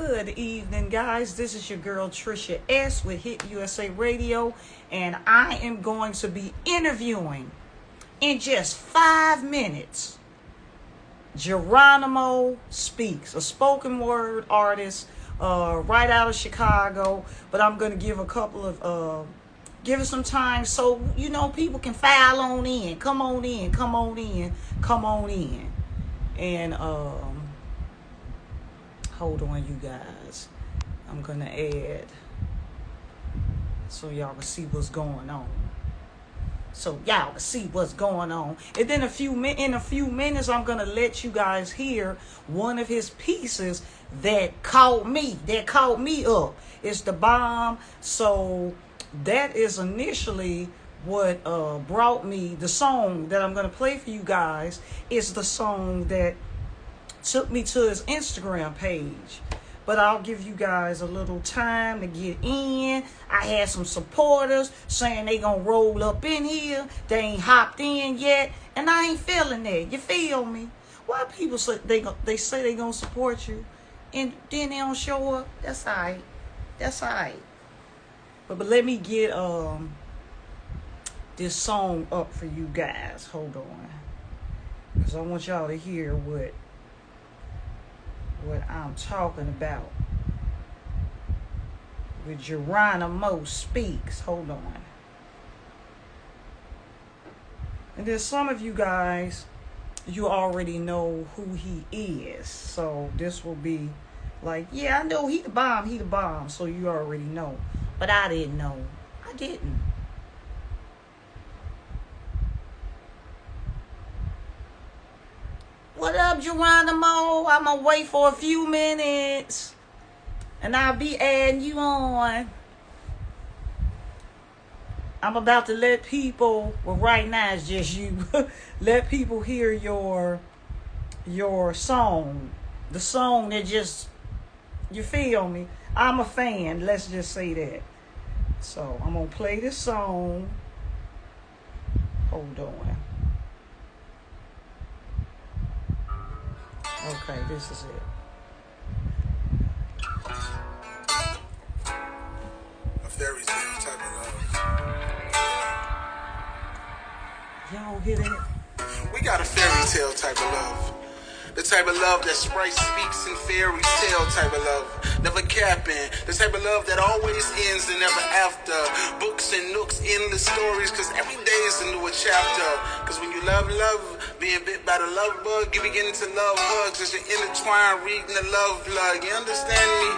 Good evening, guys. This is your girl Tricia S with Hit USA Radio, and I am going to be interviewing in just 5 minutes Jeronimo Speaks, a spoken word artist right out of Chicago. But I'm going to give a couple of give it some time so people can file on in. Come on in. And hold on, you guys. I'm gonna add so y'all can see what's going on. And then in a few minutes, I'm gonna let you guys hear one of his pieces that caught me up. It's the bomb. So that is initially what brought me the song that I'm gonna play for you guys. Is the song that took me to his Instagram page. But I'll give you guys a little time to get in. I had some supporters saying they gonna roll up in here. They ain't hopped in yet, and I ain't feeling that. You feel me? Why people say they gonna support you, and then they don't show up? That's alright. But let me get this song up for you guys. Hold on, because I want y'all to hear what I'm talking about with Jeronimo Speaks. Hold on. And there's some of you guys, you already know who he is. So this will be like, yeah, I know he the bomb. So you already know. But I didn't know. I didn't. What up, Jeronimo? I'm going to wait for a few minutes, and I'll be adding you on. I'm about to let people, well, right now it's just you, let people hear your song. The song that just, you feel me? I'm a fan, let's just say that. So, I'm going to play this song. Hold on. Okay, this is it. A fairy tale type of love. Y'all hear that? We got a fairy tale type of love. The type of love that Sprite speaks in fairy tale type of love. Never capping. The type of love that always ends and never after. Books and nooks, endless stories, cause every day is a new chapter. Cause when you love, being bit by the love bug, you begin to love hugs as you intertwine, reading the love blood. You understand me?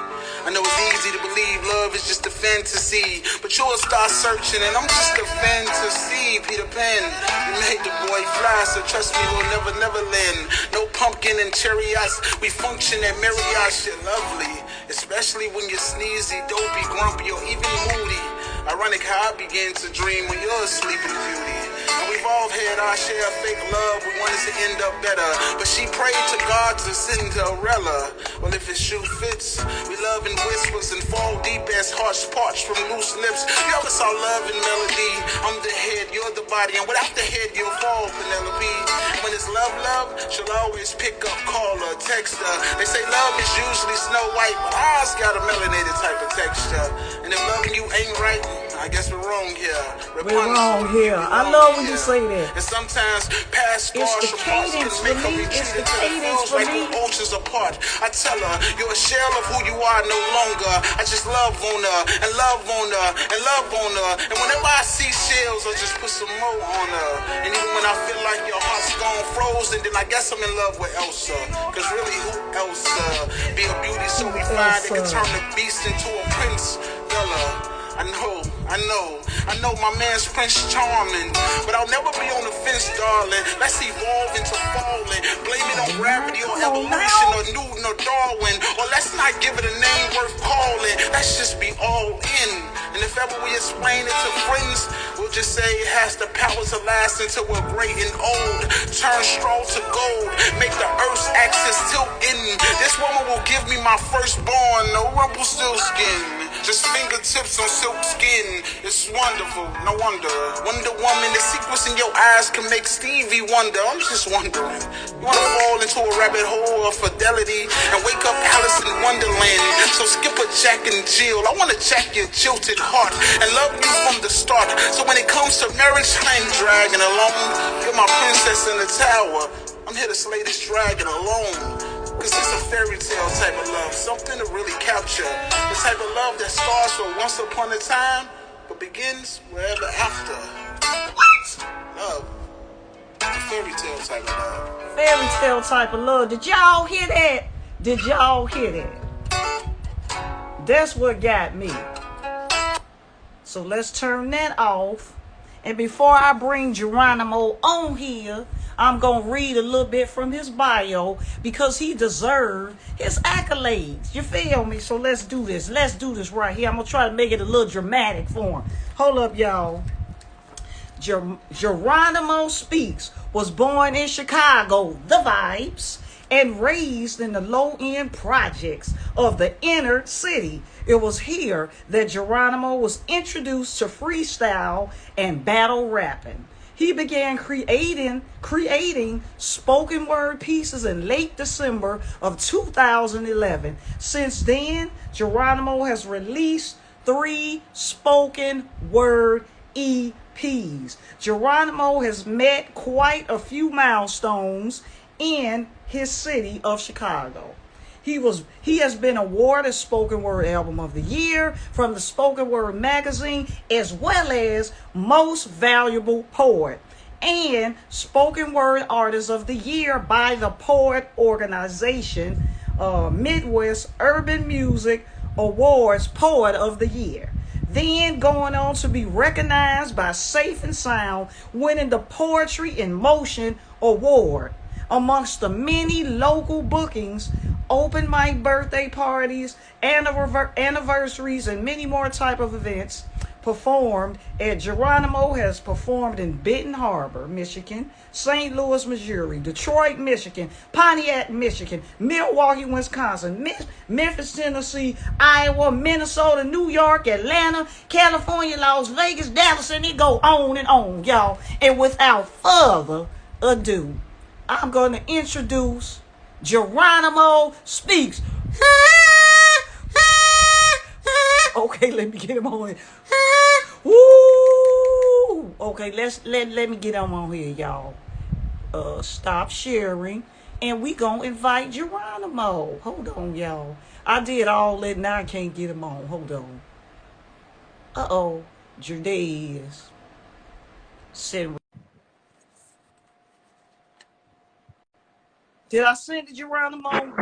I know it's easy to believe love is just a fantasy, but you'll start searching and I'm just a fantasy. Peter Pan, you made the boy fly, so trust me, we'll never land. No pumpkin and cherry ice, we function at Marriott. You're lovely, especially when you're sneezy, dopey, grumpy, or even moody. Ironic how I began to dream when you're a sleeping beauty. And we've all had our share of fake love, we wanted to end up better, but she prayed to God to Cinderella. Well, if his shoe fits, we love in whispers and fall deep as hearts parched from loose lips. You ever saw love in melody? I'm the head, you're the body, and without the head you'll fall, Penelope. When it's love, she'll always pick up, call her, text her. They say love is usually Snow White, but ours got a melanated type of texture. And if loving you ain't right, I guess we're wrong here. We're wrong here. I love when you say that. And sometimes past scars from hearts can make her retreat into the falls like we're oceans apart. I tell her, you're a shell of who you are no longer. I just love on her, and love on her, and love on her. And whenever I see shells, I just put some more on her. And even when I feel like your heart's gone frozen, then I guess I'm in love with Elsa. Cause really, who else be a beauty so refined it can turn the beast into a prince? Bella. I know my man's Prince Charming, but I'll never be on the fence, darling. Let's evolve into falling. Blame it on gravity or evolution or Newton or Darwin. Or let's not give it a name worth calling. Let's just be all in. And if ever we explain it to friends, we'll just say it has the power to last until we're great and old. Turn straw to gold, make the earth's axis tilt in. This woman will give me my firstborn, no Rumpelstiltskin. Just fingertips on silk skin. It's wonderful, no wonder. Wonder Woman, the secrets in your eyes can make Stevie wonder. I'm just wondering. You wanna fall into a rabbit hole of fidelity and wake up Alice in Wonderland Jack and Jill. I wanna jack your jilted heart and love you from the start. So when it comes to marriage, I ain't dragging along. You're my princess in the tower. I'm here to slay this dragon alone. Cause it's a fairy tale type of love, something to really capture. The type of love that starts with once upon a time, but begins wherever after. What? Love. Fairy tale type of love. Fairy tale type of love. Did y'all hear that? Did y'all hear that? That's what got me. So let's turn that off. And before I bring Jeronimo on here, I'm going to read a little bit from his bio because he deserved his accolades. You feel me? So let's do this. Let's do this right here. I'm going to try to make it a little dramatic for him. Hold up, y'all. Jeronimo Speaks was born in Chicago, the Vibes, and raised in the low-end projects of the inner city. It was here that Jeronimo was introduced to freestyle and battle rapping. He began creating spoken word pieces in late December of 2011. Since then, Jeronimo has released 3 spoken word EPs. Jeronimo has met quite a few milestones in his city of Chicago. He has been awarded Spoken Word Album of the Year from the Spoken Word magazine, as well as Most Valuable Poet and Spoken Word Artist of the Year by the Poet Organization, Midwest Urban Music Awards Poet of the Year. Then going on to be recognized by Safe and Sound, winning the Poetry in Motion Award. Amongst the many local bookings, open mic birthday parties, anniversaries, and many more type of events performed at Jeronimo has performed in Benton Harbor, Michigan, St. Louis, Missouri, Detroit, Michigan, Pontiac, Michigan, Milwaukee, Wisconsin, Memphis, Tennessee, Iowa, Minnesota, New York, Atlanta, California, Las Vegas, Dallas, and it go on, y'all. And without further ado, I'm going to introduce Jeronimo Speaks. Okay, let me get him on here. Woo! Okay, let me get him on here, y'all. Stop sharing, and we gonna invite Jeronimo. Hold on, y'all. I did all that, now I can't get him on. Hold on. Jerdez. Send. Did I send it, Jeronimo?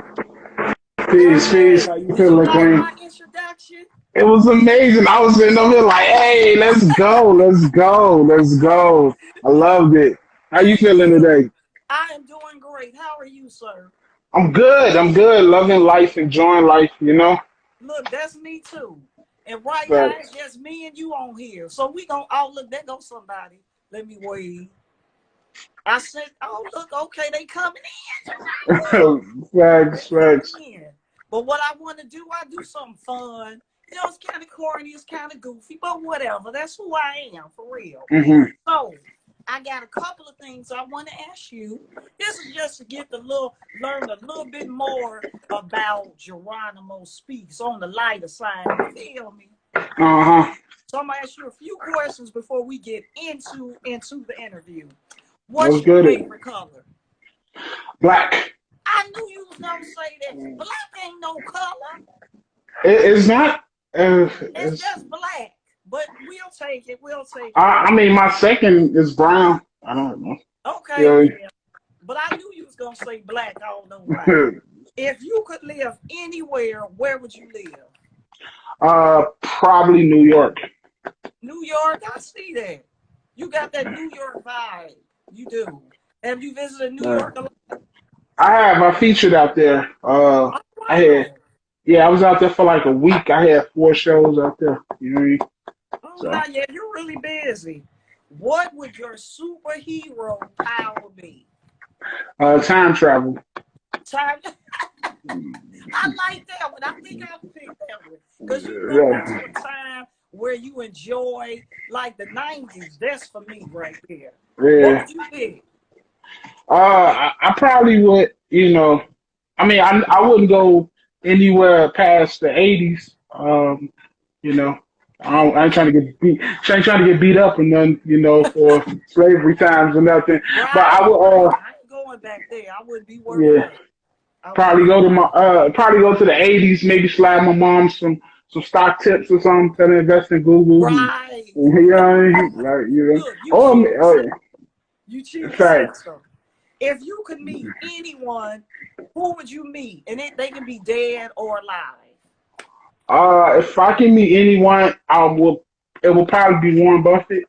Peace. How you feeling, Queen? My introduction? It was amazing. I was sitting over here like, hey, let's go. I loved it. How you feeling today? I am doing great. How are you, sir? I'm good. Loving life, enjoying life, you know? Look, that's me too. And right But, now, it's just me and you on here. So we gonna, look, there goes somebody. Let me wave. I said, look, okay, they coming in. facts. But what I want to do, I do something fun. You know, it's kind of corny, it's kind of goofy, but whatever. That's who I am, for real. Mm-hmm. So, I got a couple of things I want to ask you. This is just to get learn a little bit more about Jeronimo Speaks on the lighter side. You feel me? Uh-huh. So I'm gonna ask you a few questions before we get into the interview. What's Let's your get it. favorite color? Black. I knew you was gonna say that. Black ain't no color. It's not. It's just black. But we'll take it. I mean, my second is brown. I don't know. Okay, yeah. But I knew you was gonna say black. I don't know why. If you could live anywhere, where would you live? Probably New York. New York, I see that. You got that New York vibe. You do. Have you visited New York a lot? I have. I featured out there. I was out there for like a week. I had 4 shows out there. You know what I mean? Not yet. You're really busy. What would your superhero power be? Time travel. Time. I like that one. I think I'll pick that one because you go into a time where you enjoy like the 90s. That's for me right there. Yeah. What would you pick? I probably would. You know, I mean, I wouldn't go anywhere past the 80s. You know, I ain't trying to get beat. Ain't trying to get beat up and then for slavery times or nothing. But I Right, will. right. I ain't going back there. I wouldn't be worth Yeah. nothing. I Probably wouldn't. go to my probably go to the '80s. Maybe slide my mom some stock tips or something. Tell her to invest in Google. And, Right. you know what I mean? Like Look, you Oh cheating. yeah. You cheating Facts. sister. If you could meet anyone, who would you meet? And they can be dead or alive. If I can meet anyone, I will. It will probably be Warren Buffett.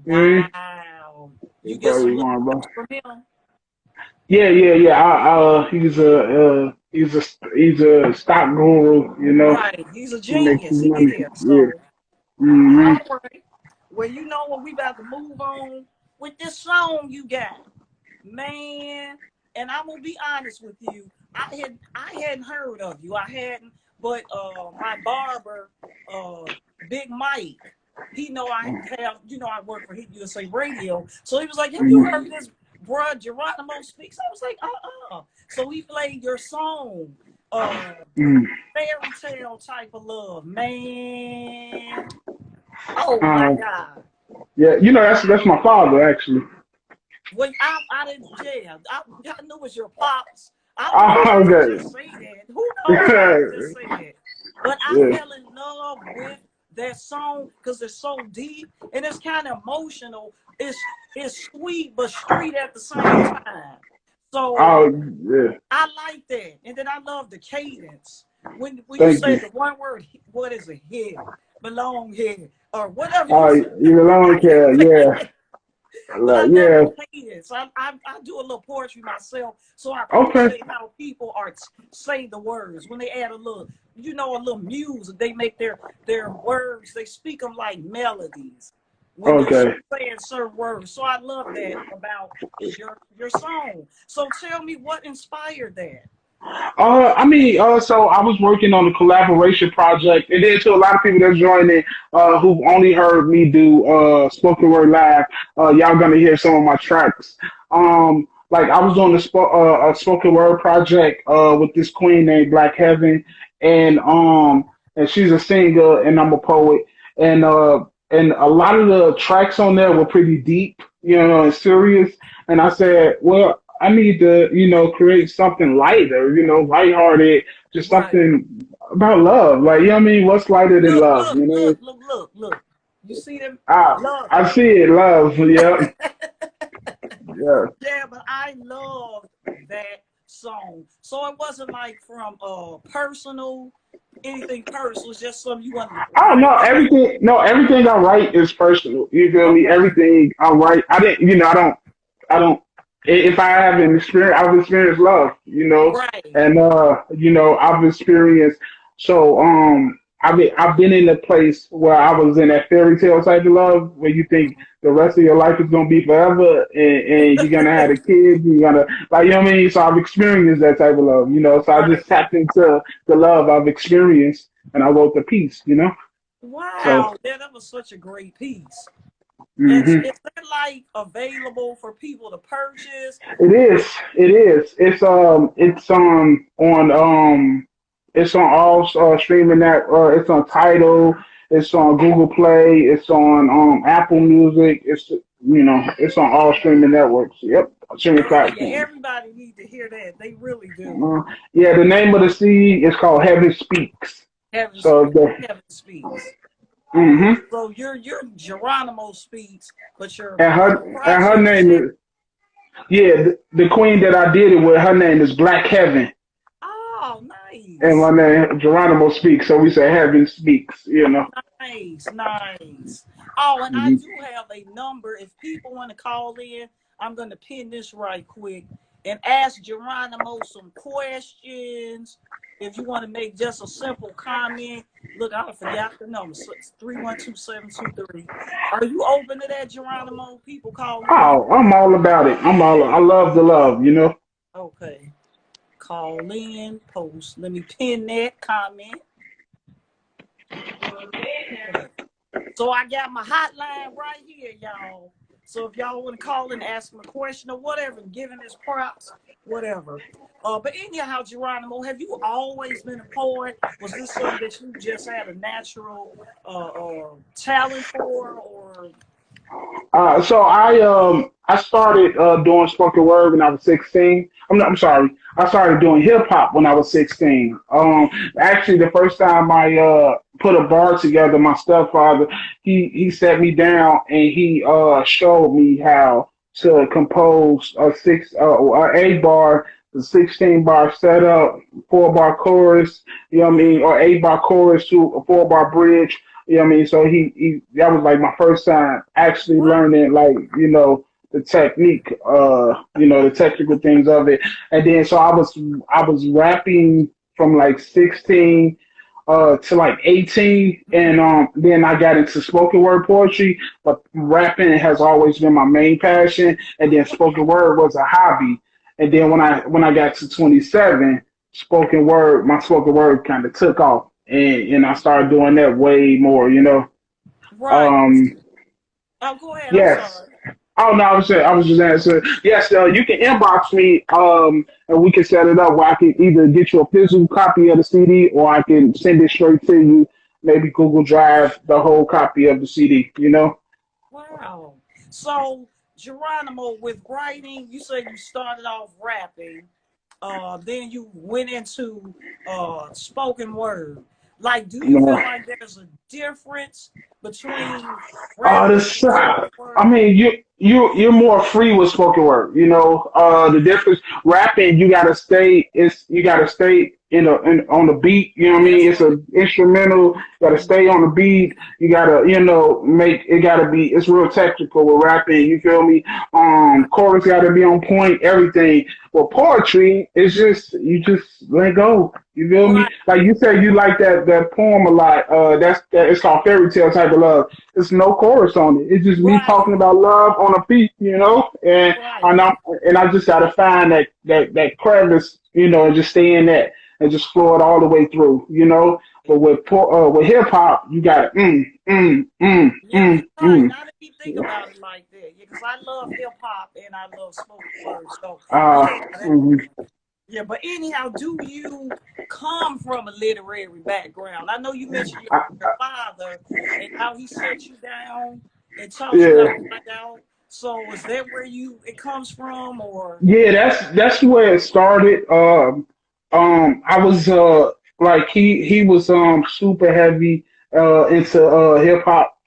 Yeah, Wow. it You will get some probably be little Warren tips Buffett. from him. Yeah, yeah, yeah. He's a stock guru. Right. He's a He makes genius. his He money. is. Yeah. So, Hmm. all right. Well, you know what? We about to move on with this song you got. Man, and I'm gonna be honest with you. I hadn't heard of you. I hadn't, but my barber, uh Big Mike, he know I have, I work for Hit USA Radio. So he was like, have you heard this bruh Geronimo speaks? I was like, So he played your song, uh fairy tale type of love, man. Oh my Uh, God. yeah, that's my father actually. Well, I didn't jail. I knew it was your pops. I don't know why I didn't Oh, just say that. Who knows why I didn't okay. just say that? But I Yeah. fell in love with that song because it's so deep and it's kind of emotional. It's sweet but street at the same time. So Oh, yeah. I like that. And then I love the cadence. When you Thank say you. the one word, what is it? Here, belong here, or whatever you Oh, say. you alone care. Yeah. But I Like, love yeah. the cadence. I do a little poetry myself, so I Okay. appreciate how people are say the words when they add a little music. They make their words. They speak them like melodies when they're Okay. saying certain words. So I love that about your song. So tell me what inspired that. So I was working on a collaboration project, and then to a lot of people that's joining, who've only heard me do spoken word live, y'all gonna hear some of my tracks. Like I was on a spoken word project with this queen named Black Heaven, and she's a singer, and I'm a poet, and a lot of the tracks on there were pretty deep, and serious. And I said, well, I need to, create something lighter, lighthearted, just Right. something about love. Like, you know what I mean? What's lighter than Look, love, look, look, look, look, look. You see them? I, Love. I see it, love. Yep. Yeah. Yeah, but I loved that song. So it wasn't like from personal, anything personal. It's just something you want to Oh, write down. no, everything I write is personal. You feel me? Okay. Everything I write, I didn't, I don't, if I have an experience, I've experienced love, Right. and, I've experienced, so, I've been in a place where I was in that fairy tale type of love where you think the rest of your life is going to be forever and you're going to have a kid, you're going to, like, you know what I mean? So I've experienced that type of love, so I Right. just tapped into the love I've experienced and I wrote the piece. So, Wow. Yeah, that was such a great piece. And hmm is that like available for people to purchase? it is. It is. It's on all streaming it's on Tidal. It's on Google Play. It's on Apple Music. It's on all streaming networks. Yep, streaming Oh yeah, platforms. everybody need to hear that. They really do. Uh, yeah, the name of the CD is called Heaven Speaks. Heaven So speaks. the Heaven speaks. hmm So you're Geronimo speaks, but your and her project name name. is the queen that I did it with. Her name is Black Heaven. Oh, And my nice. name Geronimo speaks, so we say heaven speaks. Nice, nice. Oh, and I Mhm. do have a number. If people want to call in, I'm going to pin this right quick and ask Geronimo some questions. If you want to make just a simple comment, look, I forgot the number. So it's 312-723. Are you open to that, Geronimo? People calling in? Oh, I'm all about it. I love the love. Okay. Call in, post. Let me pin that comment. Okay. So I got my hotline right here, y'all. So if y'all want to call and ask him a question or whatever, giving his props, whatever. But anyhow, Geronimo, have you always been a poet? Was this something that you just had a natural talent for, or I started doing spoken word when I was 16. I'm sorry. I started doing hip hop when I was 16. Actually, the first time I put a bar together, my stepfather he sat me down and he showed me how to compose a 8 bar, the 16 bar setup, 4 bar chorus. You know what I mean, or 8 bar chorus to a 4 bar bridge. You know what I mean? So he that was like my first time actually what? learning like, the technique, the technical things of it. And then so I was rapping from like 16 to like 18, and then I got into spoken word poetry, but rapping has always been my main passion, and then spoken word was a hobby. And then when I got to 27, my spoken word kind of took off, and I started doing that way more. Right. Um, Oh, go ahead. I'm yes. sorry. Oh no, I was just answering. Yes, you can inbox me, and we can set it up where I can either get you a physical copy of the CD, or I can send it straight to you. Maybe Google Drive the whole copy of the CD. Wow. So, Geronimo, with writing, you said you started off rapping, then you went into spoken word. Like, do you You know. feel like there's a difference between rapping This, and spoken I word? mean, you're more free with spoken word. The difference rapping, you gotta stay on the beat. You know what I That's mean? It's right. an instrumental. You gotta stay on the beat. You gotta, make it gotta be. It's real technical with rapping. You feel me? Right. Chorus gotta be on point. Everything. Well, poetry is just you just let go. You feel me? Right. Like you said, you like that poem a lot. That it's called fairy tale type of love. There's no chorus on it. It's just me Right. talking about love on a beat, and Right. I just gotta find that crevice, and just stay in that and just flow it all the way through. But with hip hop, you got Yeah, you're right. mm. Now that you think about it like that, yeah, because I love hip hop and I love spoken word. So, Uh, yeah, mm. yeah, but anyhow, do you come from a literary background? I know you mentioned your father and how he set you down and taught you how to Yeah. write out. So is that where it comes from, or Yeah, that's where it started. I was like he was super heavy into hip hop.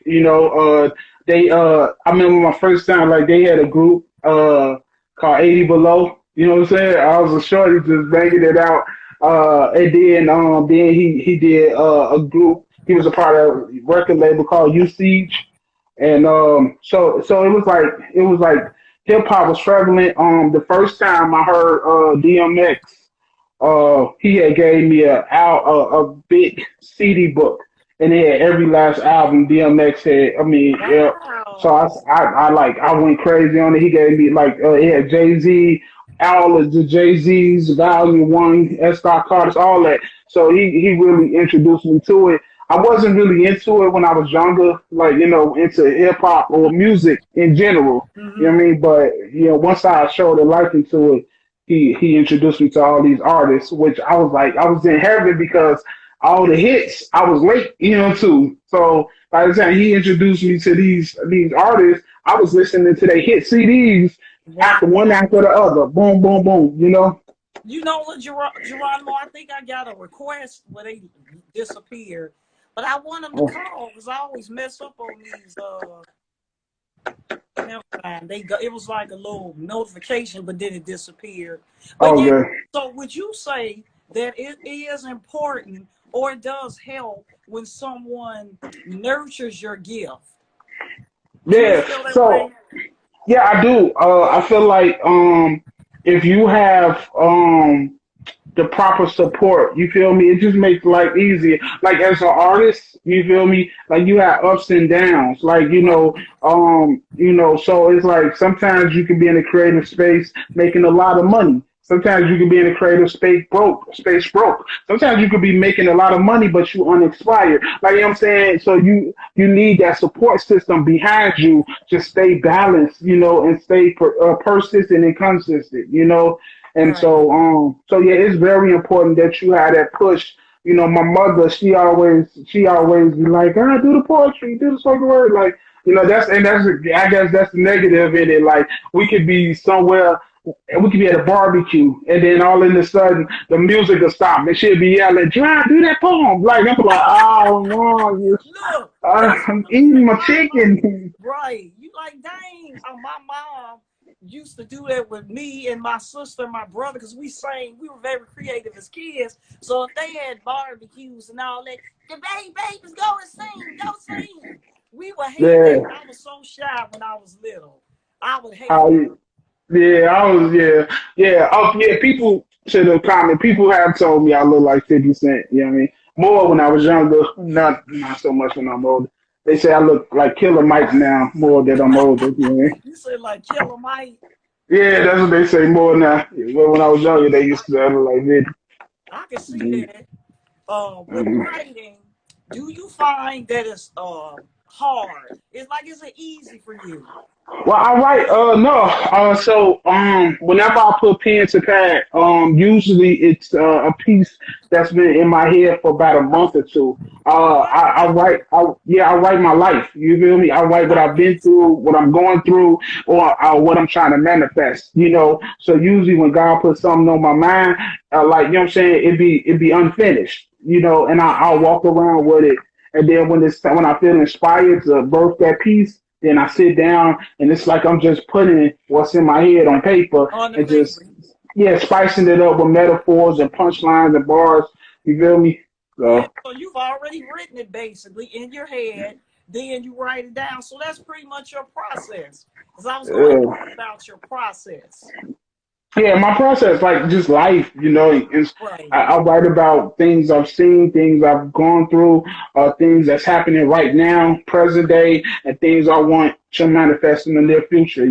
They I remember my first time, like they had a group called 80 Below. You know what I'm saying? I was a shorty just banging it out. And then he did a group. He was a part of a record label called U Siege, and so it was like hip hop was prevalent. The first time I heard DMX, he had gave me a big CD book, and it had every last album DMX had. I mean, yeah. So wow? I went crazy on it. He gave me like it had Jay-Z, all of the Jay-Z's, Volume One, S. Dot Carter's, all that. So he really introduced me to it. I wasn't really into it when I was younger, like into hip hop or music in general. You know Mm-hmm. what I mean? But once I showed a liking to it, he introduced me to all these artists, which I was like, I was in heaven because all the hits I was late, too. So by the time he introduced me to these artists, I was listening to their hit CDs Wow. after one after the other, boom, boom, boom. You know what, Geronimo? I think I got a request where they disappeared, but I want them to Oh, call because I always mess up on these. Never mind. They go. It was like a little notification, but then it disappeared. But yeah. okay. So would you say that it is important, or it does help when someone nurtures your gift? Do you Yeah. feel that So way? yeah, I do. I feel like if you have the proper support. You feel me? It just makes life easier. Like as an artist, you feel me? Like you have ups and downs. Like Right. so it's like sometimes you can be in a creative space making a lot of money. Sometimes you could be in a creative space broke, space broke. Sometimes you could be making a lot of money, but you uninspired. Like, you know what I'm saying? So you need that support system behind you to stay balanced, and stay persistent and consistent, And Right. so yeah, it's very important that you have that push. My mother, she always be like, do the poetry, do the spoken word, like, that's, I guess that's the negative in it. Like, we could be somewhere, and we could be at a barbecue, and then all of a sudden the music will stop, and she'll be yelling, "Try do that poem!" Like, I'm like, "Oh no, Look, that's what I'm I'm eating saying. my My mom, chicken." right? You like, dang. My mom used to do that with me and my sister and my brother because we sang. We were very creative as kids. So if they had barbecues and all that, the babies go and sing, go sing. We would hate that. Yeah, I was so shy when I was little. I would hate how that. yeah, I was, yeah. Oh, yeah. People to the comment. People have told me I look like 50 Cent. You know what I mean? More when I was younger, not so much when I'm older. They say I look like Killer Mike now, more that I'm older. You know what I mean? You said like Killer Mike. Yeah, that's what they say more now. Well, when I was younger, they used to say I look like 50. I can see Mhm. that. With Mhm. writing, do you find that it's hard? It's like, is it easy for you? Well, I write. No. Whenever I put pen to pad, usually it's a piece that's been in my head for about a month or two. I Wow. write. I write my life. You feel me? I write what I've been Nice. through, what I'm going through, or what I'm trying to manifest. So usually when God puts something on my mind, like, you know what I'm saying, it be unfinished. And I'll Mm-hmm. walk around with it, and then when I feel inspired to birth that piece. Then I sit down and it's like I'm just putting what's in my head on paper On the and just, paper. yeah, spicing it up with metaphors and punchlines and bars. You feel me? Yeah. So, So you've already written it basically in your head. Then you write it down. So that's pretty much your process. Because I was going to ask uh, about your process. yeah, my process, like just life, is Right. I write about things I've seen, things I've gone through, things that's happening right now, present day, and things I want to manifest in the near future.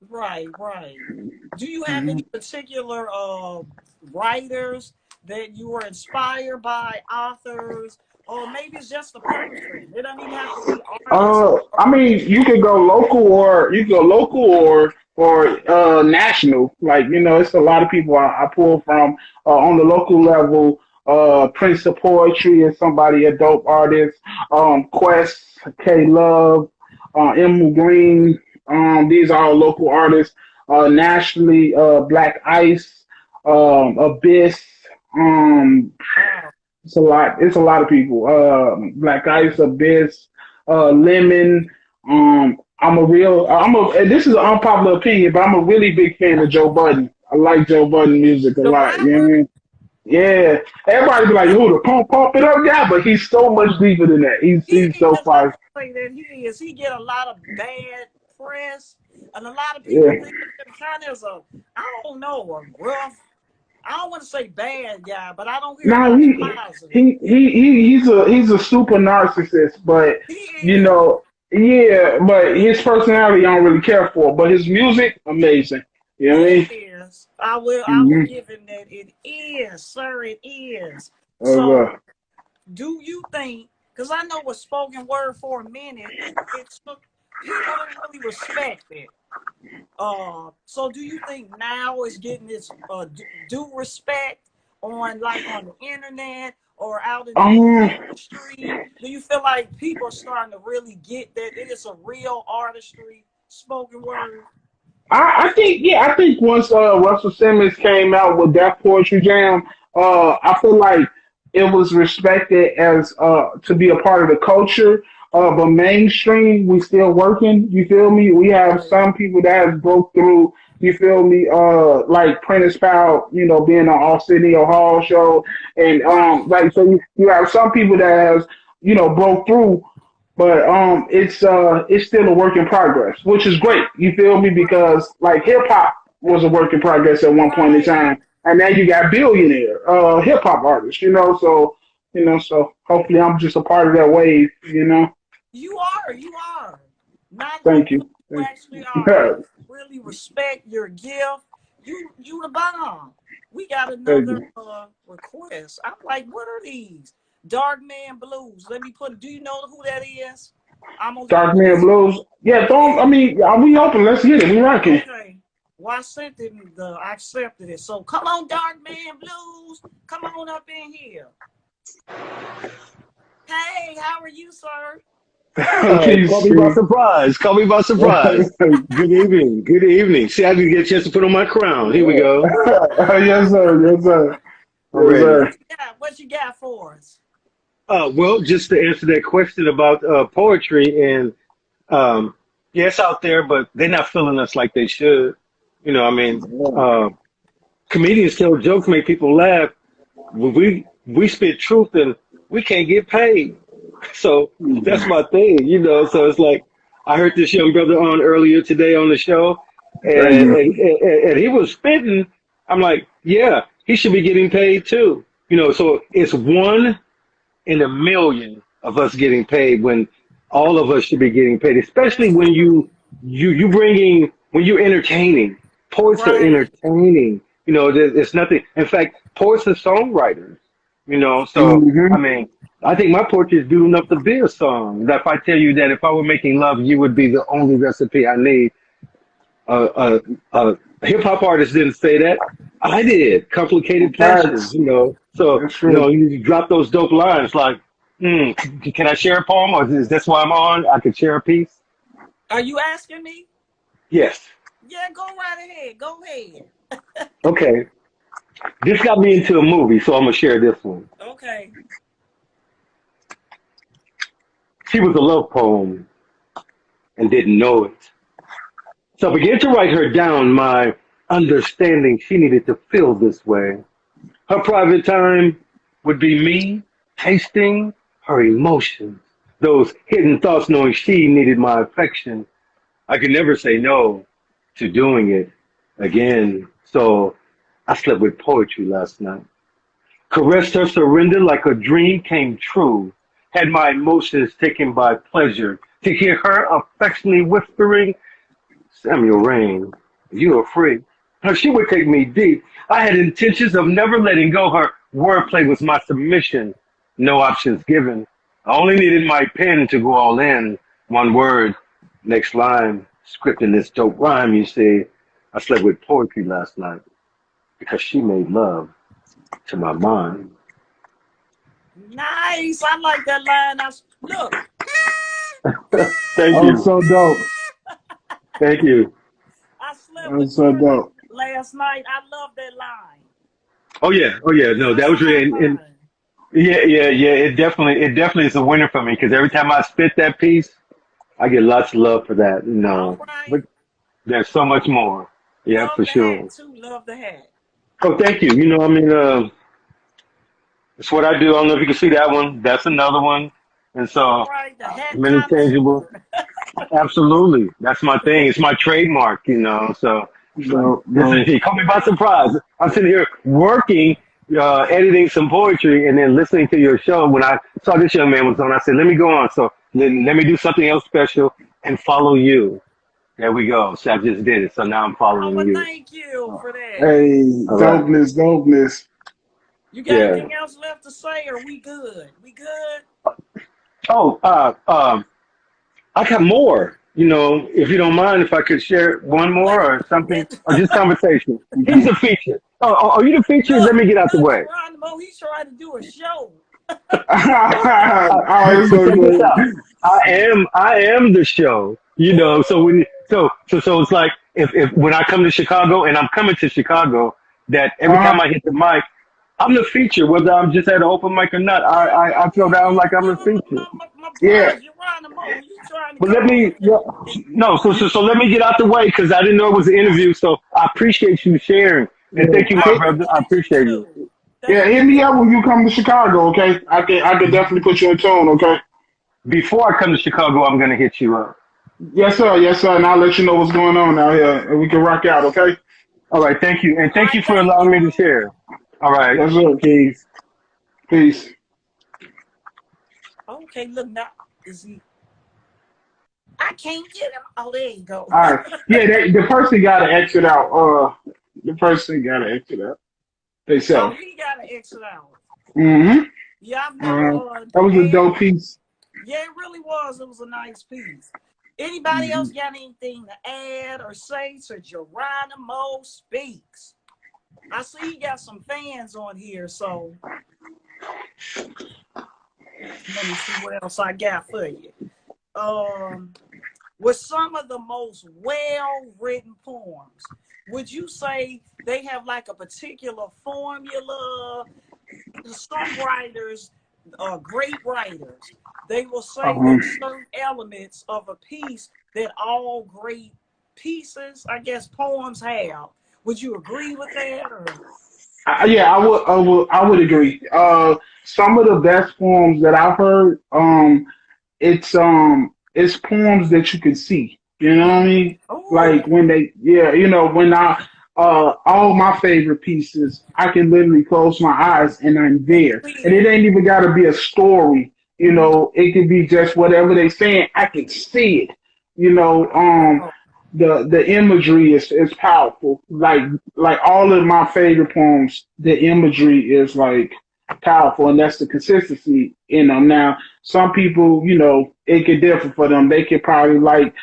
Right. Right. Do you have any Mhm. particular writers that you were inspired by, authors, or maybe it's just a person? It doesn't even have to be artists I or mean, you could go local or national. Like, it's a lot of people I pull from on the local level. Prince of Poetry is somebody, a dope artist. Quest, K Love, Emerald Green. These are all local artists. Nationally, Black Ice, Abyss. Um, wow. it's a lot of people. Black Ice, Abyss, Lemon. And this is an unpopular opinion, but I'm a really big fan of Joe Budden. I like Joe Budden music a The lot. You know what I rapper, mean? Yeah. Everybody be like, who the pump it up guy? But he's so much deeper than that. He's he he's so is. I fire. would say that he is. He get a lot of bad press, and a lot of people Yeah. think of him kind of as a, I don't know, a rough. I don't want to say bad guy, but I don't hear a No, lot of he positive. he he, he he's a super narcissist, but He you is. know, yeah, but his personality I don't really care for. But his music, amazing. You know what I It mean? is. I will Mm-hmm. give him that. It is, sir, it is. So Uh, do you think, because I know with spoken word for a minute, it took, people didn't really respect it. So do you think now it's getting its due respect on, like, on the internet or out in the um, industry? Do you feel like people are starting to really get that it is a real artistry, spoken word? I think once Russell Simmons came out with that poetry jam, I feel like it was respected as to be a part of the culture. But mainstream, we still working. You feel me? We have Right. some people that have broke through. You feel me? Like Prentice Powell, being on Arsenio Hall show, and Right. like so you have some people that has broke through, but it's still a work in progress, which is great. You feel me? Right. Because like hip hop was a work in progress at one point in Right. time, and now you got billionaire hip hop artists. So hopefully I'm just a part of that wave. You are. You are. Not only Thank you. you Thank actually you. are. People really respect your gift, You the bomb. We got Thank another you. request. I'm like, what are these? Dark Man Blues. Let me put. Do you know who that is? I'm gonna Dark play Man this. Blues. Yeah, throw 'em- I Yeah. mean, are we open? Let's get it. We rocking. Okay. Well, I accepted it. So come on, Dark Man Blues. Come on up in here. Hey, how are you, sir? Caught me by Peace. surprise. Caught me by surprise. Good evening. Good evening. See, I didn't get a chance to put on my crown. Here we go. Yes, sir. Yes, sir. I'm Yes, ready. sir. What you got? What you got for us? Well, just to answer that question about poetry, and yeah, it's out there, but they're not feeling us like they should. I mean, comedians tell jokes, make people laugh. When we spit truth, and we can't get paid. So that's my thing. So it's like I heard this young brother on earlier today on the show, and Thank you. and he was spitting. I'm like, yeah, he should be getting paid too. So it's one in a million of us getting paid when all of us should be getting paid, especially That's when true. you bringing when you're entertaining. Poets are Right. entertaining. It's nothing. In fact, poets are songwriters. So I Hmm. mean, I think my poetry is good enough to be a song. That if I tell you that if I were making love, you would be the only recipe I need. A hip hop artist didn't say that. I did. Complicated passions. Facts. So That's true. you drop those dope lines like, can I share a poem, or is this why I'm on? I could share a piece. Are you asking me? Yes. Yeah, go right ahead. Go ahead. Okay. This got me into a movie, so I'm gonna share this one. Okay. She was a love poem and didn't know it. So I began to write her down my understanding she needed to feel this way. Her private time would be me tasting her emotions, those hidden thoughts knowing she needed my affection. I could never say no to doing it again. So I slept with poetry last night. Caressed her surrender like a dream came true. Had my emotions taken by pleasure. To hear her affectionately whispering, Samuel Rain, you are free. Now she would take me deep. I had intentions of never letting go. Her wordplay was my submission. No options given. I only needed my pen to go all in. One word, next line, scripting this dope rhyme, you see. I slept with poetry last night because she made love to my mind. Nice. I like that line. Look. Thank That was you. so dope. Thank you. I slept That with was so poetry dope. last night. I love that line. Oh yeah. Oh yeah. No, That's that a was hot really, and line. yeah. It definitely is a winner for me because every time I spit that piece, I get lots of love for that. All right. But there's so much more. Yeah, Love for the hat sure. too. Love the hat. Oh, thank you. I mean, it's what I do. I don't know if you can see that one. That's another one. And All so right. The hat I'm interchangeable. connoisseur. Absolutely. That's my thing. It's my trademark. So it's like, Dope, this is, dope. he caught me by Right. surprise. I'm sitting here working, editing some poetry and then listening to your show. When I saw this young man was on, I said, let me go on. So let me do something else special and follow you. There we go. So I just did it. So now I'm Oh, following well, you. thank you for that. Hey, All right. dopeness, dopeness. You got Yeah. anything else left to say? Or we good? We good? Oh, I got more. If you don't mind, if I could share one Let more or something, it. or just conversation. He's a feature. Oh, are you the feature? Let me get out the Look, way. Geronimo. He's trying to do a show. Oh, it's But so check this good. out. I am the show. So so it's like if when I come to Chicago and I'm coming to Chicago, that every Uh-huh. time I hit the mic, I'm the feature, whether I'm just at an open mic or not. I feel down like I'm the feature. My Yeah. brother, Geronimo. You trying to But come let on me, yeah, no, so let me get out the way because I didn't know it was an interview. So I appreciate you sharing and Yeah. thank you, I my brother. I appreciate you appreciate you. too. Yeah, Thank hit you. me up when you come to Chicago, okay? I can definitely put you in tune, okay? Before I come to Chicago, I'm gonna hit you up. Yes, sir, and I'll let you know what's going on out here, and we can rock out, okay? All right, thank you, and All thank right, you for thank allowing me to you. share. All right, Yes, sir. peace. Peace. Okay, look now. Is he? I can't get him. Oh, there you go. All right. Yeah, the person got to exit out. The person got to exit out. They Oh, self. he got to exit out. Mm-hmm. Yeah, I've never That was a had. dope piece. Yeah, it really was. It was a nice piece. Anybody Mm-hmm. else got anything to add or say to Jeronimo Speaks? I see you got some fans on here, so let me see what else I got for you. Um, with some of the most well-written poems, would you say they have like a particular formula? Some writers, great writers, they will say Uh-huh. there's certain elements of a piece that all great pieces, I guess, poems have. Would you agree with that? Or Yeah, I would agree. Some of the best poems that I've heard, it's poems that you can see. You know what I mean? Like oh, when they, yeah, when all my favorite pieces, I can literally close my eyes and I'm and there, see and it it. ain't even got to be a story. Mhm. It could be just whatever they saying. I can see it. You know, um, Oh, the imagery is powerful. Like all of my favorite poems, the imagery is like powerful, and that's the consistency in them. Now, some people, it could differ for them. They could probably like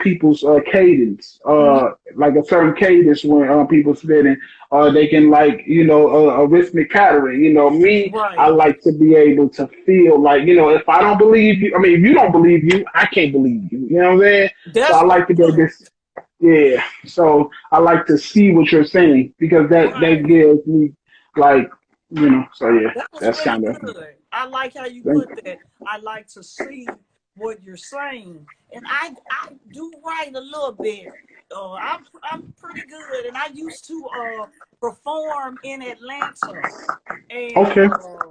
people's cadence, mhm. like a certain cadence when people spitting. They can like a rhythmic pattern. Me, I Right. like to be able to feel like if I don't believe you, I mean, if you don't believe you, I can't believe you. You know what I'm saying? So That's I the like to get point. this. Yeah. So I like to see what you're saying because that Right. gives me like So yeah, That was that's really kind of. good. I like how you put that. I like to see what you're saying, and I do write a little bit. I'm pretty good, and I used to perform in Atlanta, and Okay.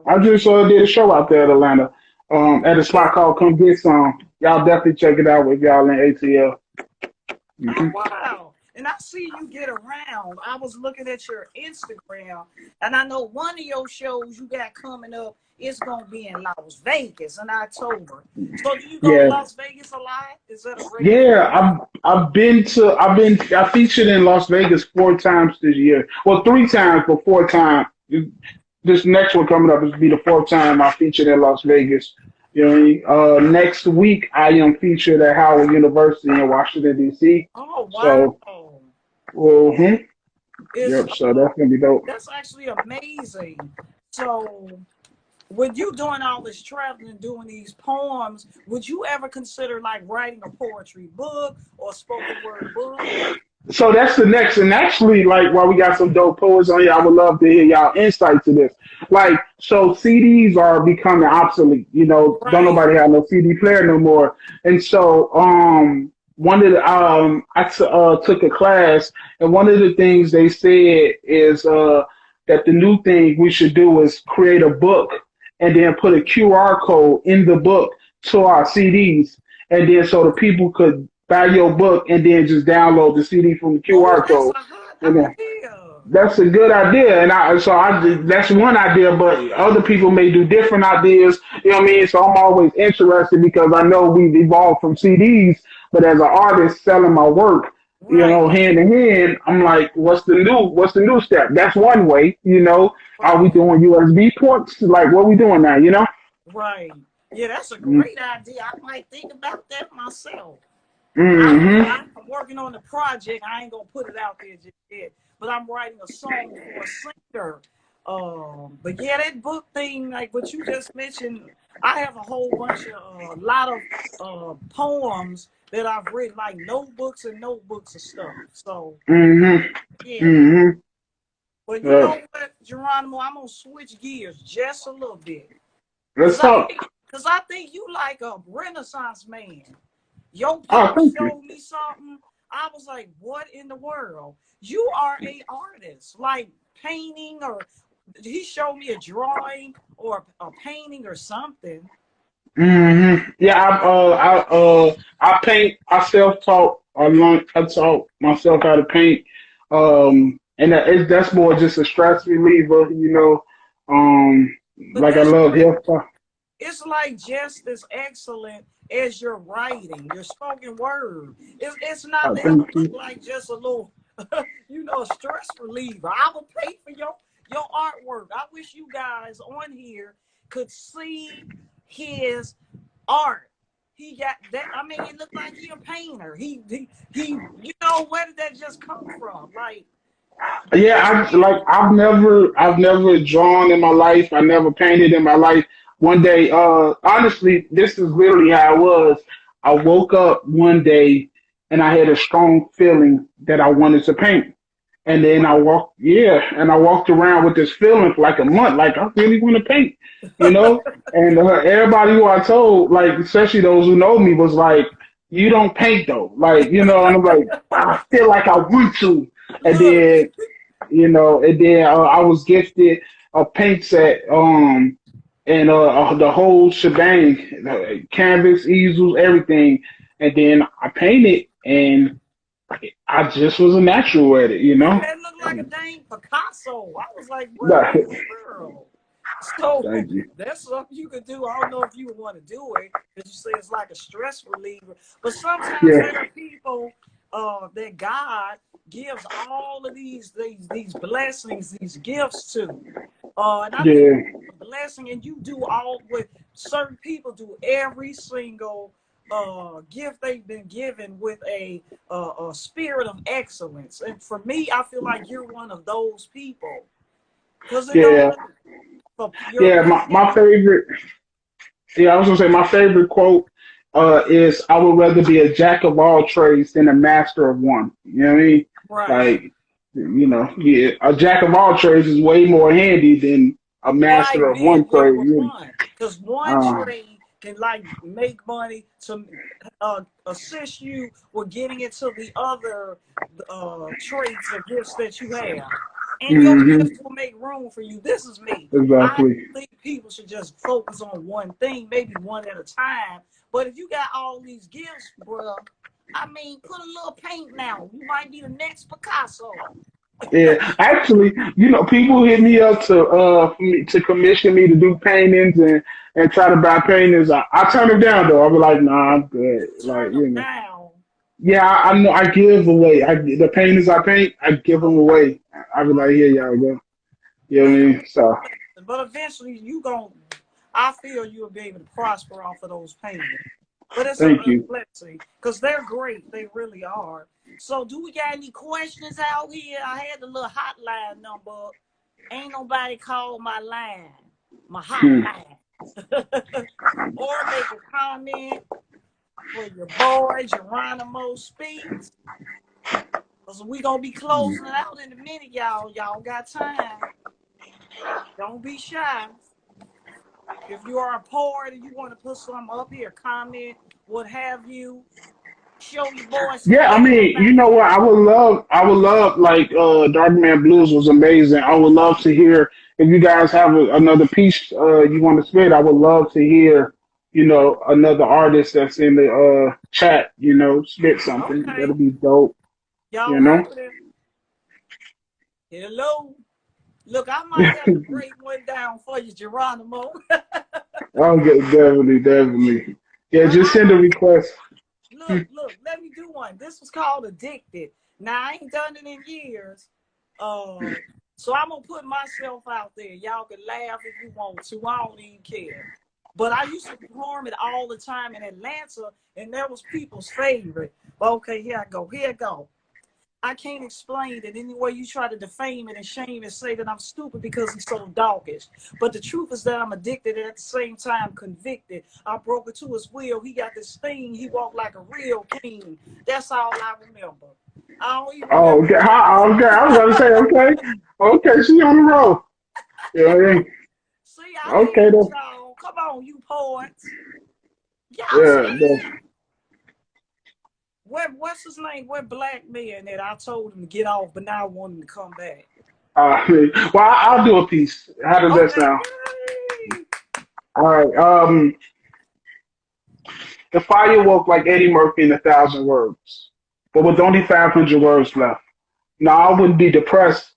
I just did a show out there at Atlanta, at a yeah. spot called Come Get Some. Y'all definitely check it out with y'all in ATL. Oh Hmm. wow! And I see you get around. I was looking at your Instagram, and I know one of your shows you got coming up is gonna be in Las Vegas in October. So do you go to Yeah. Las Vegas a lot? Is that a regular Yeah, thing? I featured in Las Vegas 4 times this year. Well, 3 times, but 4 times. This next one coming up is be the 4th time I featured in Las Vegas. You know what I mean? Next week I am featured at Howard University in Washington D.C. Oh So, wow! uh It's yep. So that's gonna be dope. that's actually amazing. So with you doing all this traveling and doing these poems, would you ever consider like writing a poetry book or a spoken word book? So that's the next, and actually, like, while we got some dope poets on here, I would love to hear y'all insight to this. Like, so CDs are becoming obsolete. Don't Right. nobody have no CD player no more. And so, one of the took a class, and one of the things they said is that the new thing we should do is create a book and then put a QR code in the book to our CDs, and then so the people could buy your book and then just download the CD from the Oh, QR that's code. a hot And idea. that's a good idea, and that's one idea, but other people may do different ideas. You know what I mean? So I'm always interested because I know we've evolved from CDs, but as an artist selling my work, Right. hand in hand, I'm like, what's the new step? That's one way. Are we Right. doing USB ports? Like, what we doing now? Right. Yeah, that's a great idea. I might think about that myself. Mm-hmm. I'm working on the project. I ain't gonna put it out there just yet, but I'm writing a song for a singer. But yeah, that book thing, like what you just mentioned, I have a whole bunch of a lot of poems that I've written, like notebooks and notebooks of stuff. So Mm-hmm. yeah. Mm-hmm. But you Uh, know what, Geronimo, I'm gonna switch gears just a little bit. let's Cause I talk. think cause I think you like a Renaissance man. Your Oh, post thank you. showed me something. I was like, what in the world? You are a artist, like painting, or he showed me a drawing or a painting or something. Yeah, I paint. I self taught. I taught myself how to paint. And that's more just a stress reliever. But Like I that's love hip hop. it's like just as excellent as your writing, your spoken word. It's not. I It don't think look like just a little. A stress reliever. I will pay for your artwork. I wish you guys on here could see his art. He got that. I mean, it looked like he a painter. He. Where did that just come from? Like, Yeah, I've never drawn in my life. I never painted in my life. One day, honestly, this is literally how it was. I woke up one day and I had a strong feeling that I wanted to paint. And then I walked around with this feeling for like a month, like I really want to paint, you know? And everybody who I told, like, especially those who know me, was like, you don't paint though. Like, and I'm like, I feel like I want to. And look, then I was gifted a paint set, and the whole shebang, canvas, easels, everything. And then I painted, and I just was a natural at it. that looked like a dang Picasso. I was like, what Nah, in the world? So thank you. that's something you could do. I don't know if you would want to do it, because you say it's like a stress reliever. But sometimes Yeah, there are people that God gives all of these blessings, these gifts to. And I think yeah, a blessing, and you do all with certain people do every single gift they've been given with a spirit of excellence. And for me, I feel like you're one of those people, because it don't yeah, look for your yeah. My creative. favorite. Yeah, I was gonna say my favorite quote is I would rather be a jack of all trades than a master of one. You know what I mean? Right. Like, yeah, a jack of all trades is way more handy than a master Right, of one being yeah trade. with one, because one Uh, trade can like make money to assist you with getting into the other traits or gifts that you have, and your hmm gifts will make room for you. This is me. I exactly. think people should just focus on one thing, maybe one at a time. But if you got all these gifts, bro, I mean, put a little paint now. You might be the next Picasso. Yeah, actually, people hit me up to commission me to do paintings and try to buy paintings. I turn them down though. I'll be like, nah, I'm good. You Like, turn them down. yeah, I know I give away. The paintings I paint, I give them away. I be like, here y'all go. You know what I Well, mean? So, but eventually you gon' I feel you'll be able to prosper off of those paintings. But it's thank you. let's see, because they're great. They really are. So do we got any questions out here? I had the little hotline number. Ain't nobody called my line, my Hmm. hotline. Or make a comment for your boy Jeronimo Speaks. Because we gonna be closing it out in a minute, y'all. Y'all got time. Don't be shy. If you are a poet and you want to put something up here, comment, what have you, show your boy some Yeah, I love mean, you out know what? here. I would love, like, Dark Man Blues was amazing. I would love to hear if you guys have another piece you want to spit. I would love to hear, another artist that's in the chat, spit something. Okay. That'll be dope, you Y'all know? heard it. Hello. Look, I might have to break one down for you, Geronimo. Okay, definitely, definitely. Yeah, But just I send a like, request. look, let me do one. This was called Addicted. Now, I ain't done it in years. Uh, so I'm going to put myself out there. Y'all can laugh if you want to. I don't even care. But I used to perform it all the time in Atlanta, and that was people's favorite. Okay, here I go. Here I go. I can't explain it any way you try to defame it and shame and say that I'm stupid because he's so doggish. But the truth is that I'm addicted and at the same time convicted. I broke it to his will. He got this thing. He walked like a real king. That's all I remember. I don't even Oh, remember okay. the rest. Okay. I was going to say, okay. Okay, she on the roll. Yeah, See, I okay, need though. y'all. Come on, you poets. Y'all Yeah, scared. What's his name? Where Black Man that I told him to get off, but now I want him to come back. well, I'll do a piece. How does that Okay, sound? yay. All right. The fire woke like Eddie Murphy in 1,000 words, but with only 500 words left. Now I wouldn't be depressed,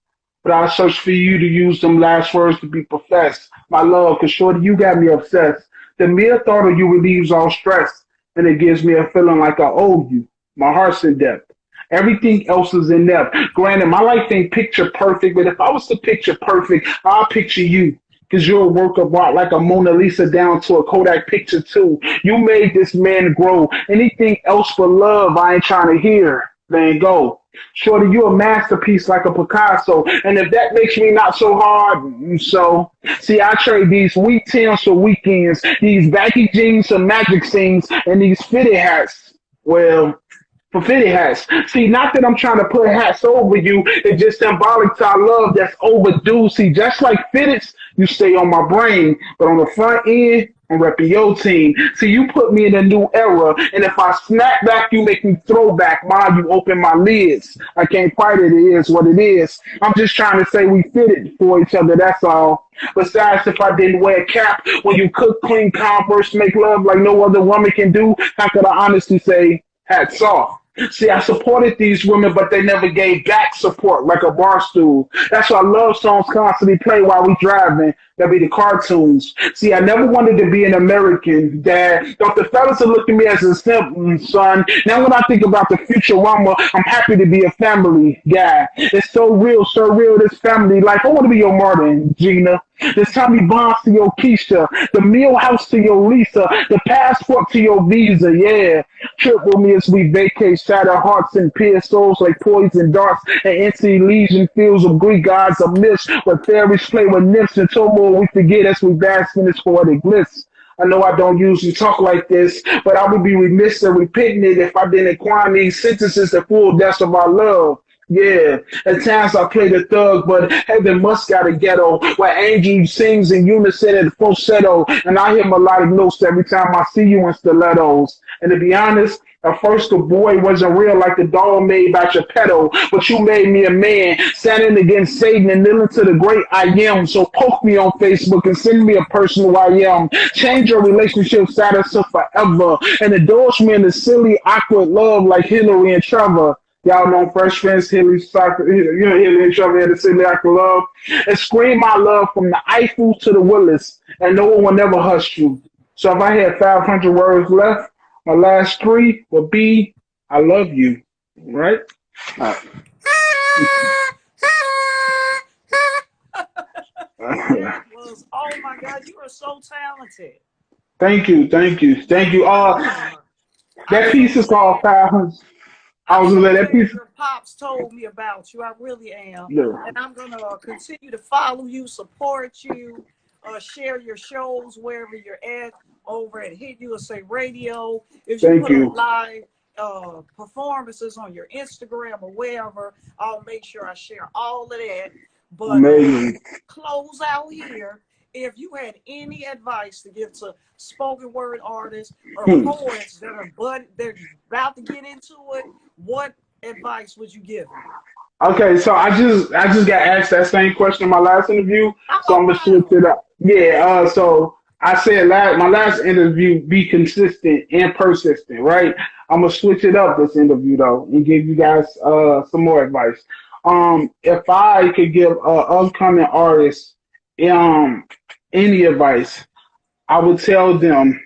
but I'll search for you to use them last words to be professed. My love, cause shorty, you got me obsessed. The mere thought of you relieves all stress, and it gives me a feeling like I owe you. My heart's in debt. Everything else is enough. Granted, my life ain't picture perfect, but if I was to picture perfect, I'll picture you. Because you're a work of art like a Mona Lisa down to a Kodak picture, too. You made this man grow. Anything else but love, I ain't trying to hear. Then go. Shorty, you a masterpiece like a Picasso. And if that makes me not so hard, so. See, I trade these week tens for weekends, these baggy jeans for magic scenes, and these fitted hats. Well, for fitted hats. See, not that I'm trying to put hats over you. It's just symbolic to our love that's overdue. See, just like fitteds, you stay on my brain. But on the front end, I'm repping your team. See, you put me in a new era. And if I snap back, you make me throw back. Mom, you open my lids. I can't fight it. It is what it is. I'm just trying to say we fitted for each other. That's all. Besides, if I didn't wear a cap, when you cook, clean, Converse, make love like no other woman can do, how could I honestly say hats off? See, I supported these women, but they never gave back support like a bar stool. That's why love songs constantly play while we driving. That be the cartoons. See, I never wanted to be an American dad. Don't the fellas are looking at me as a simp, son. Now when I think about the future Rama, I'm happy to be a family guy. It's so real, this family life. I want to be your Martin, Gina. This Tommy Bonds to your Keisha. The meal house to your Lisa. The passport to your visa, yeah. Trip with me as we vacate, shatter hearts and pierce souls like poison darts and empty legion fields of Greek gods of myths where fairies play with nymphs and turmoil we forget as we bask in this poetic bliss. I know I don't usually talk like this, but I would be remiss in repeating it if I didn't coin these sentences the full depth of our love. Yeah, at times I play the thug, but heaven must got a ghetto where Angel sings in unison at falsetto, and I hear melodic notes every time I see you in stilettos. And to be honest, at first the boy wasn't real like the doll made by Geppetto, but you made me a man, standing against Satan and kneeling to the great I am. So poke me on Facebook and send me a person who I am. Change your relationship status to forever, and indulge me in the silly, awkward love like Hillary and Trevor. Y'all know Fresh Prince, Hillary, Hillary and Trevor had the silly awkward love. And scream my love from the Eiffel to the Willis, and no one will ever hush you. So if I had 500 words left, my last three would be, I love you, right? Oh my God, you are so talented. Thank you. That piece is called 500. I was gonna let that piece. Your pops told me about you. I really am. Yeah. And I'm going to continue to follow you, support you, share your shows wherever you're at, over at Hit USA Radio. If you put a live performances on your Instagram or wherever, I'll make sure I share all of that. But close out here. If you had any advice to give to spoken word artists or poets that are they're about to get into it, what advice would you give them? Okay, so I just got asked that same question in my last interview, so I'm gonna switch it up. Yeah, so I said my last interview, be consistent and persistent, right? I'm gonna switch it up this interview though and give you guys some more advice. If I could give upcoming artists any advice, I would tell them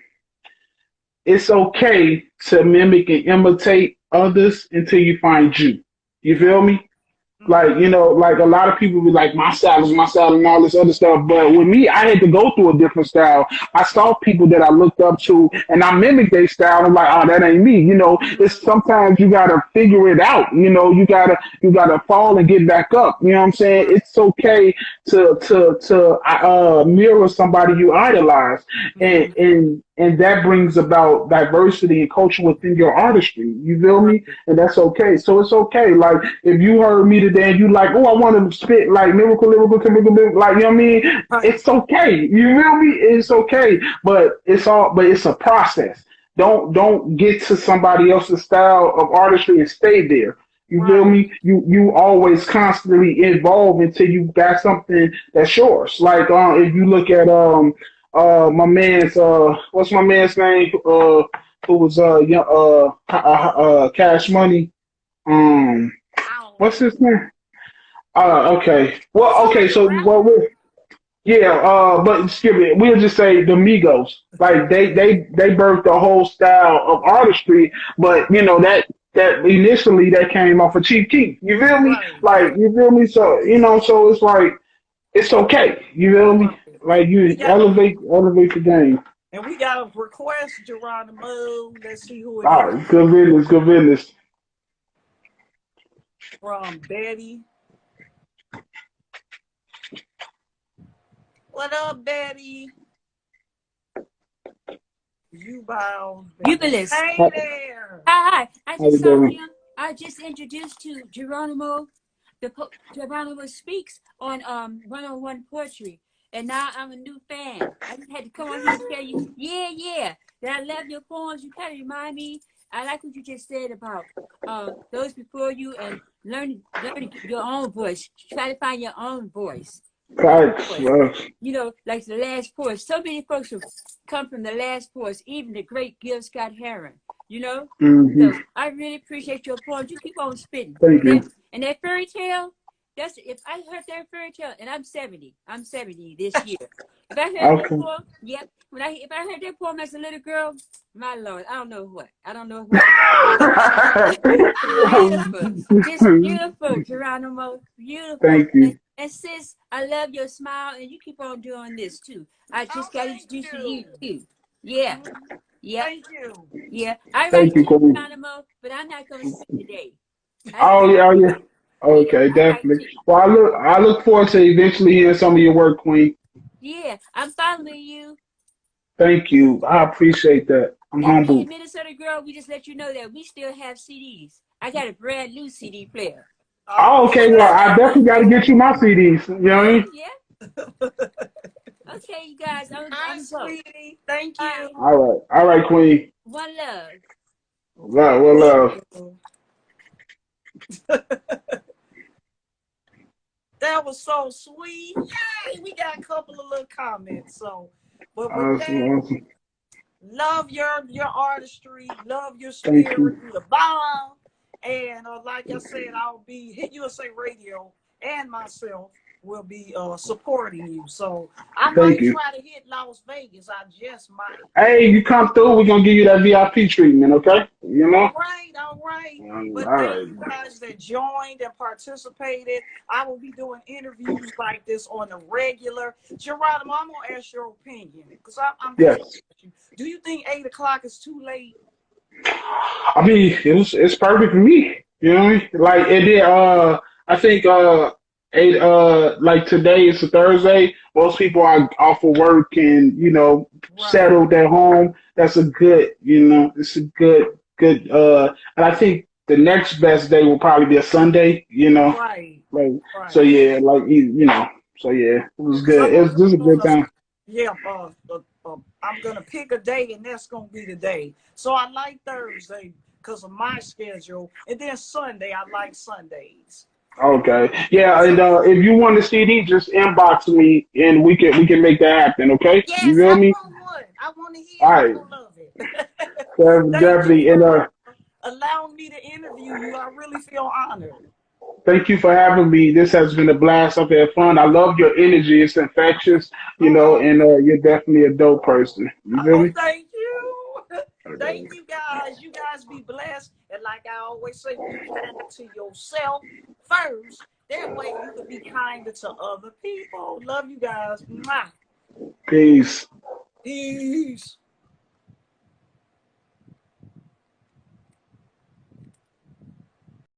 it's okay to mimic and imitate others until you find you. You feel me? Like, like a lot of people be like, my style is my style and all this other stuff. But with me, I had to go through a different style. I saw people that I looked up to and I mimicked their style. I'm like, oh, that ain't me. It's sometimes you got to figure it out. You gotta fall and get back up. You know what I'm saying? It's okay to mirror somebody you idolize. And that brings about diversity and culture within your artistry. You feel me? And that's okay. So it's okay. Like, if you heard me today and you like, oh, I want to spit like lyrical, like, you know what I mean? It's okay. You feel me? It's okay. But it's a process. Don't get to somebody else's style of artistry and stay there. You feel me? You always constantly evolve until you got something that's yours. Like, if you look at, my man's what's my man's name? Who was Cash Money? What's his name? Okay. Well, okay. So but skip it. We'll just say the Migos. Like they birthed the whole style of artistry, but that that initially that came off of Chief Keef. You feel me? Right, Like you feel me? So so it's like it's okay. You feel me? right. Like We you got elevate the game. and we got a request, Geronimo. Let's see who it All is. right, good business, good business. From Betty. What up, Betty? You bow, Betty. Euless. Hey How, there. Hi, hi. I how you just saw doing? him. I just introduced to Geronimo. Geronimo speaks on 101 poetry, and now I'm a new fan. I just had to come on here and tell you, yeah, that I love your poems. You kind of remind me. I like what you just said about those before you and learning your own voice. Try to find your own voice. Facts. Voice. Like the last poet. So many folks have come from the last poets, even the great Gil Scott Heron. So I really appreciate your poems. You keep on spitting. Thank you. And that fairy tale, that's if I heard that fairy tale, and I'm 70. I'm 70 this year. If I heard that Okay. poem, yep. If I heard that poem as a little girl, my Lord, I don't know what. I don't know what. Beautiful. Just beautiful, Geronimo. Beautiful. Thank you. And sis, I love your smile, and you keep on doing this too. I Oh, just got thank introduced to you you. too. Yeah. Yep. Thank you. Yeah. I Thank write you, too, Queen. Geronimo, but I'm not gonna spit today. I Oh write. yeah, oh yeah. Yeah, Okay, I write definitely. too. Well, I look forward to eventually hearing some of your work, Queen. Yeah, I'm following you. Thank you. I appreciate that. I'm And me humbled. and Minnesota Girl, we just let you know that we still have CDs. I got a brand new CD player. Oh, Oh, okay. Well, I definitely got to get you my CDs. You know what I Yeah, mean? yeah. Okay, you guys, hi, I'm go. sweetie. Thank Bye. you. All right, Queen. One love. Love, well, Thank love. you. That was so sweet. Yay! We got a couple of little comments. So, but with Awesome, that, awesome. love your artistry, love your Thank spirit, you. you the bomb. And like I said, I'll be Hit USA Radio and myself will be supporting you. So I Thank might you. try to hit Las Vegas. I just might. Hey, you come through, we're gonna give you that VIP treatment, okay? You know? All right, all right. All But thank right. you guys that joined and participated. I will be doing interviews like this on the regular. Geronimo, I'm gonna ask your opinion because I'm curious. Yes. Do you think 8 o'clock is too late? I mean, it's perfect for me. You know what I mean? Like it did I think like today is a Thursday. Most people are off of work and, Right, settled at home. That's a good, it's a good and I think the next best day will probably be a Sunday. right, Like so right. yeah, like so yeah, it was Because good. I'm It gonna was just a on good a time. yeah. I'm gonna pick a day, and that's gonna be the day. So I like Thursday because of my schedule, and then Sunday I like Sundays. Okay. Yeah, and if you want the CD, just inbox me and we can make that happen, okay? You Yes, feel I me? want one. I want to hear All it. right. I love it. Thank you Definitely. And for allowing me to interview you. I really feel honored. thank you for having me. This has been a blast. I've had fun. I love your energy. It's infectious, Oh, and you're definitely a dope person. You feel oh, me? thank you. Thank you guys. You guys be blessed. And like I always say, be kind to yourself first. That way you can be kinder to other people. Love you guys. Mwah. Peace. Peace.